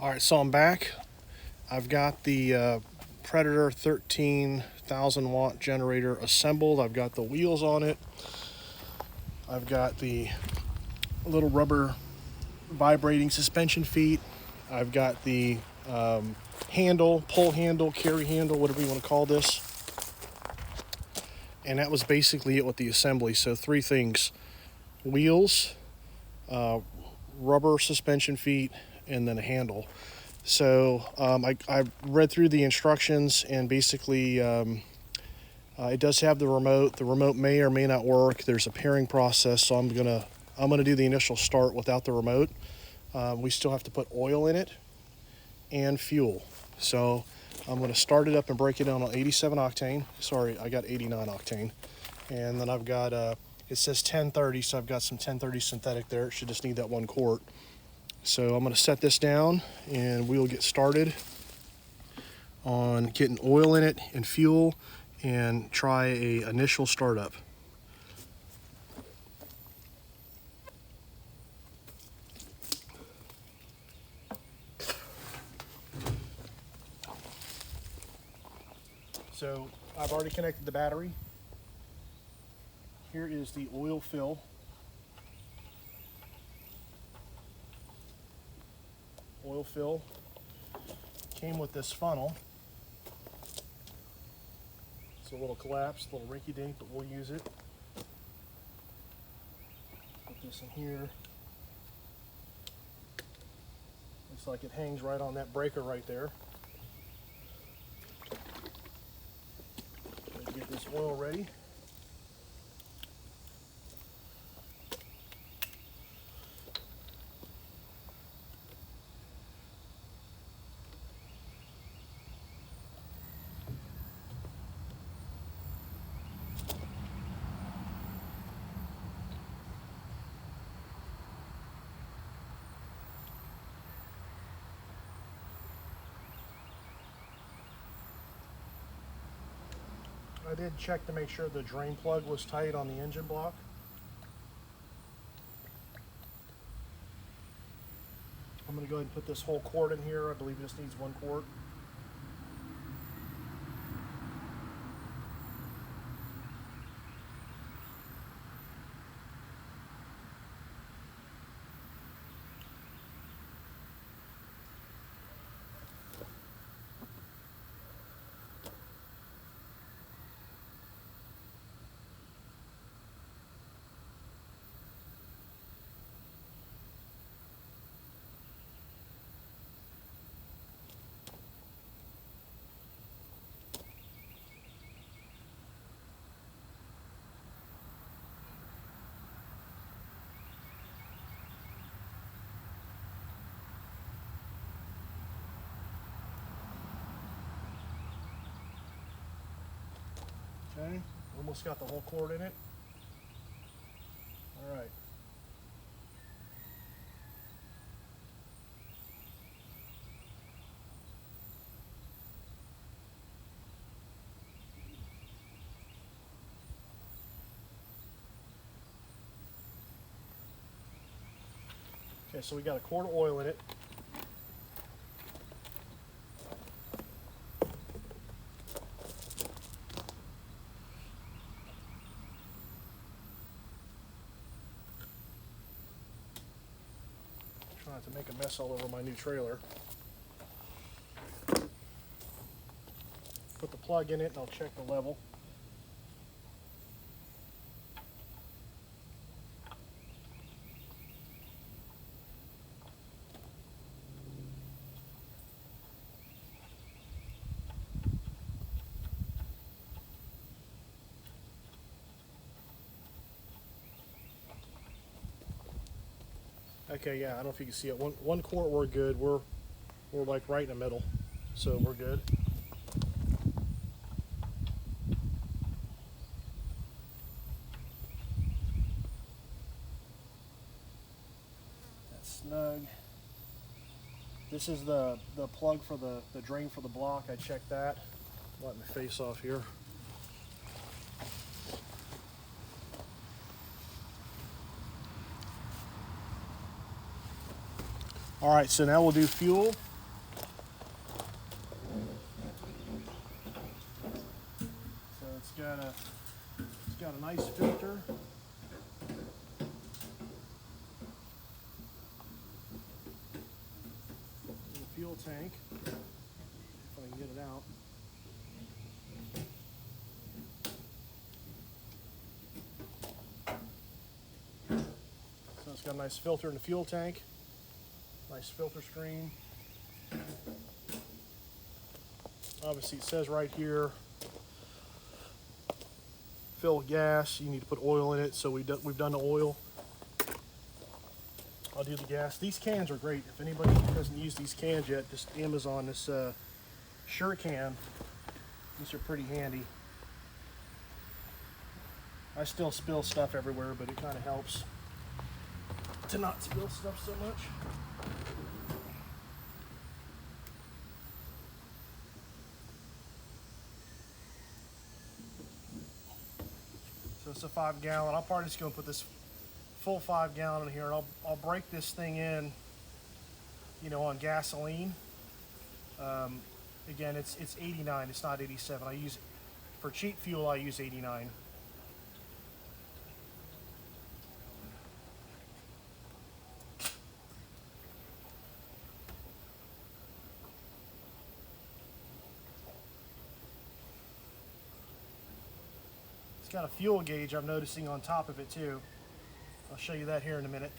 All right, so I'm back. I've got the Predator 13,000 watt generator assembled. I've got the wheels on it. I've got the little rubber vibrating suspension feet. I've got the handle, pull handle, carry handle, whatever you want to call this. And that was basically it with the assembly. So three things: wheels, rubber suspension feet, and then a handle. So I read through the instructions, and basically it does have the remote. The remote may or may not work. There's a pairing process, so I'm gonna do the initial start without the remote. We still have to put oil in it and fuel. So I'm gonna start it up and break it down on 87 octane. Sorry, I got 89 octane, and then I've got it says 1030, so I've got some 1030 synthetic there. It should just need that 1 quart. So I'm going to set this down and we'll get started on getting oil in it and fuel and try a initial startup. So I've already connected the battery. Here is the oil fill. Oil fill came with this funnel. It's a little collapsed, a little rinky dink, but we'll use it. Put this in here. Looks like it hangs right on that breaker right there. Let's get this oil ready. I did check to make sure the drain plug was tight on the engine block. I'm going to go ahead and put this whole quart in here. I believe this needs 1 quart. Okay, almost got the whole quart in it. All right. Okay, so we got a quart of oil in it. Trying to make a mess all over my new trailer. Put the plug in it and I'll check the level. Okay, yeah, I don't know if you can see it. One quart, we're good. We're like right in the middle, so we're good. That's snug. This is the plug for the drain for the block. I checked that. Let me face off here. All right, so now we'll do fuel. it's got a nice filter. And a fuel tank, if I can get it out. So it's got a nice filter in the fuel tank, nice filter screen. Obviously it says right here, fill gas, you need to put oil in it, so we've done the oil. I'll do the gas. These cans are great. If anybody hasn't used these cans yet, just Amazon this Sure Can. These are pretty handy. I still spill stuff everywhere, but it kind of helps to not spill stuff so much. So it's a 5 gallon. I'm probably just going to put this full 5 gallon in here, and I'll break this thing in, you know, on gasoline. Again, it's 89. It's not 87. For cheap fuel, I use 89. It's got a fuel gauge I'm noticing on top of it too. I'll show you that here in a minute.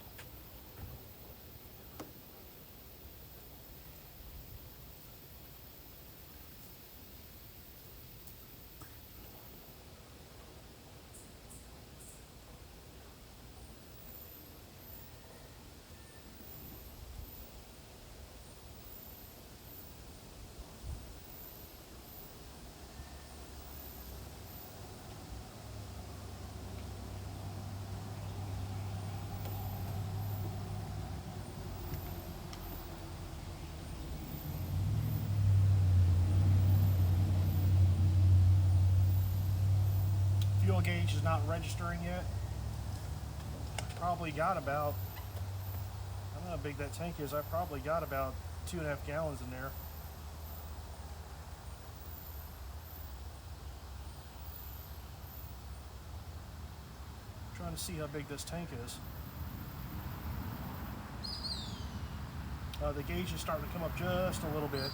Fuel gauge is not registering yet. Probably got about, I don't know how big that tank is, I probably got about 2.5 gallons in there. I'm trying to see how big this tank is. The gauge is starting to come up just a little bit.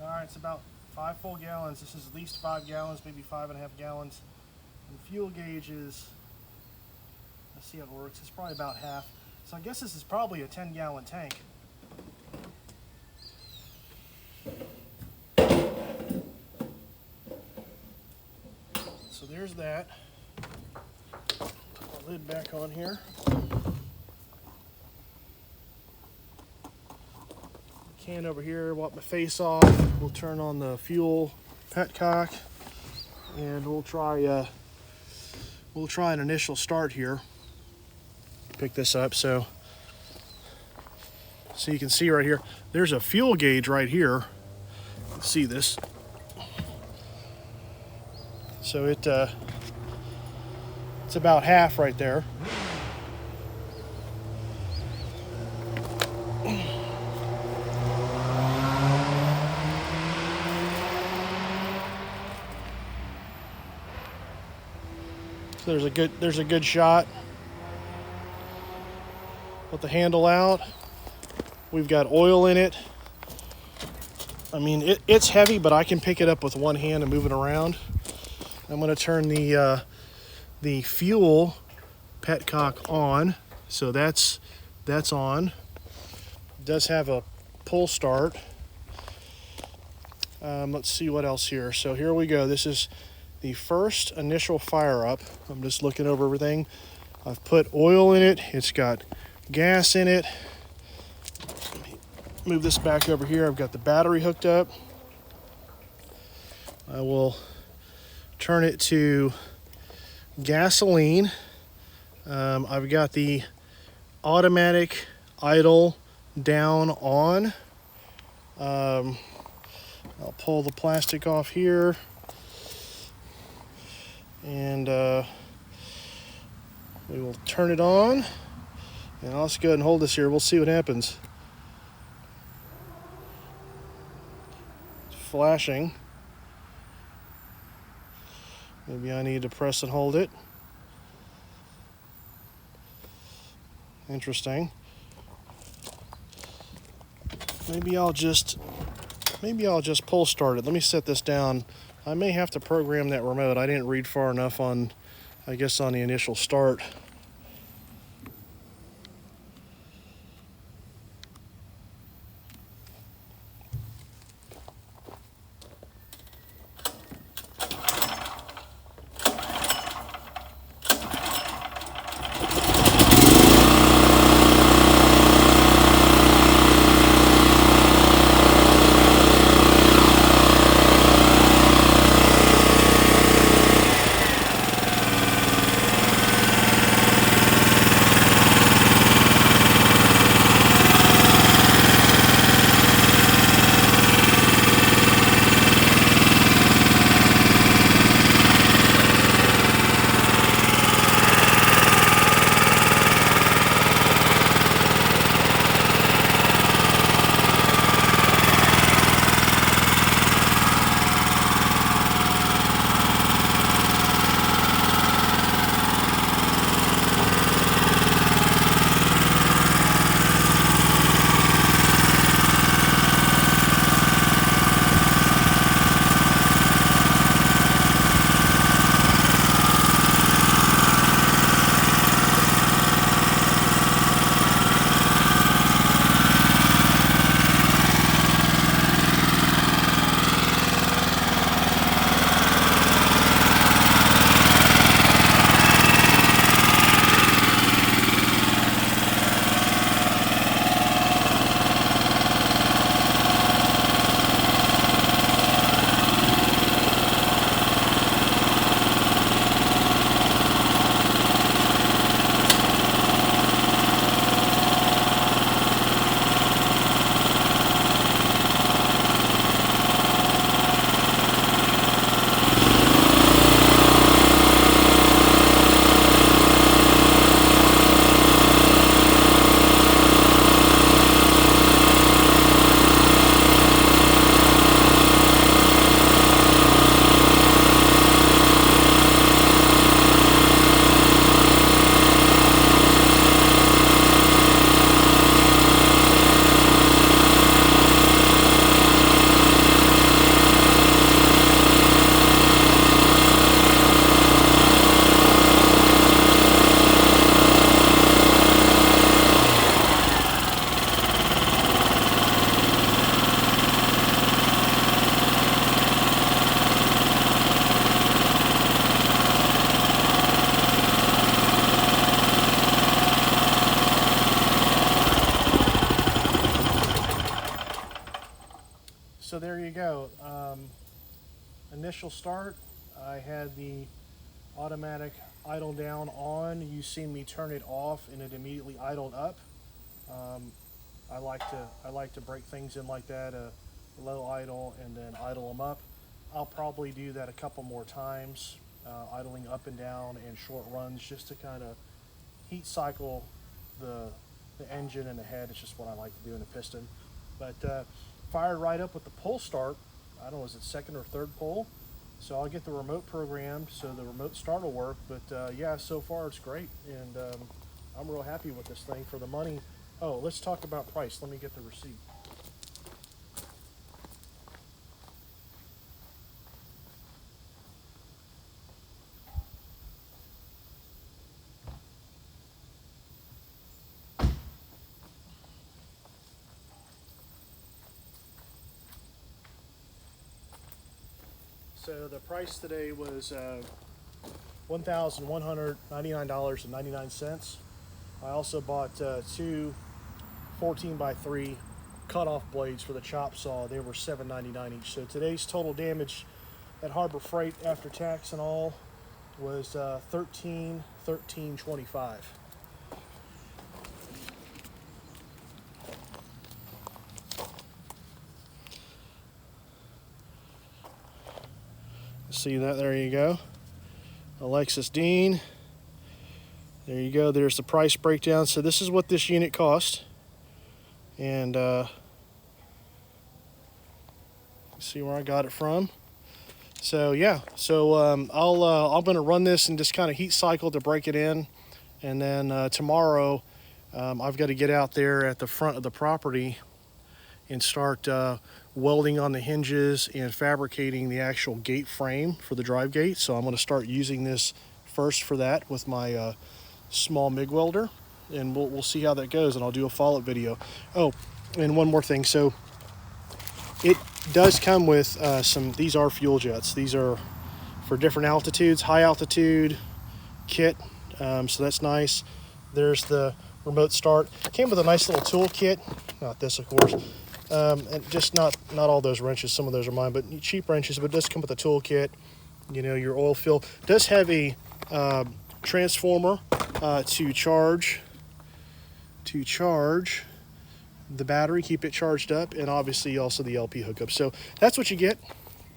All right, it's about 5 full gallons. This is at least 5 gallons, maybe 5.5 gallons. And the fuel gauge is, let's see how it works. It's probably about half. So I guess this is probably a 10-gallon tank. So there's that. Put the lid back on here. Can over here, wipe my face off. We'll turn on the fuel petcock, and we'll try an initial start here. Pick this up so you can see right here. There's a fuel gauge right here. See this? So it's about half right there. So there's a good shot. Put the handle out. We've got oil in it. I mean, it's heavy, but I can pick it up with one hand and move it around. I'm going to turn the fuel petcock on. So that's on. It does have a pull start. Let's see what else here. So here we go. This is the first initial fire up. I'm just looking over everything. I've put oil in it. It's got gas in it. Move this back over here. I've got the battery hooked up. I will turn it to gasoline. I've got the automatic idle down on. I'll pull the plastic off here, and we will turn it on. And I'll just go ahead and hold this here. We'll see what happens. It's flashing. Maybe I need to press and hold it. Interesting. Maybe I'll just pull start it. Let me set this down. I may have to program that remote. I didn't read far enough on, I guess, on the initial start. So there you go. Initial start, I had the automatic idle down on. You see me turn it off and it immediately idled up. I like to break things in like that, low idle and then idle them up. I'll probably do that a couple more times, idling up and down in short runs just to kind of heat cycle the engine and the head. It's just what I like to do in a piston. But fired right up with the pull start. I don't know, is it second or third pull? So I'll get the remote programmed so the remote start will work. But yeah, so far it's great, and I'm real happy with this thing for the money. Oh, let's talk about price. Let me get the receipt. So the price today was $1,199.99. I also bought two 14x3 cutoff blades for the chop saw. They were $7.99 each. So today's total damage at Harbor Freight after tax and all was $13.25. See that? There you go. Alexis Dean. There you go. There's the price breakdown. So this is what this unit cost. And see where I got it from. So yeah, so I'm going to run this and just kind of heat cycle to break it in, and then tomorrow I've got to get out there at the front of the property and start welding on the hinges and fabricating the actual gate frame for the drive gate. So I'm going to start using this first for that with my small MIG welder, and we'll see how that goes, and I'll do a follow-up video. Oh, and one more thing. So it does come with these are fuel jets. These are for different altitudes, high altitude kit, so that's nice. There's the remote start. Came with a nice little tool kit, not this of course, and just not all those wrenches. Some of those are mine, but cheap wrenches. But it does come with a tool kit. You know, your oil fill. Does have a transformer to charge the battery, keep it charged up, and obviously also the LP hookup. So that's what you get.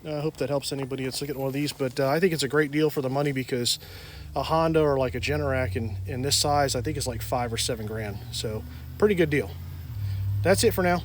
I hope that helps anybody that's looking at one of these, but I think it's a great deal for the money, because a Honda or like a Generac in this size, I think it's like $5 or $7 grand. So pretty good deal. That's it for now.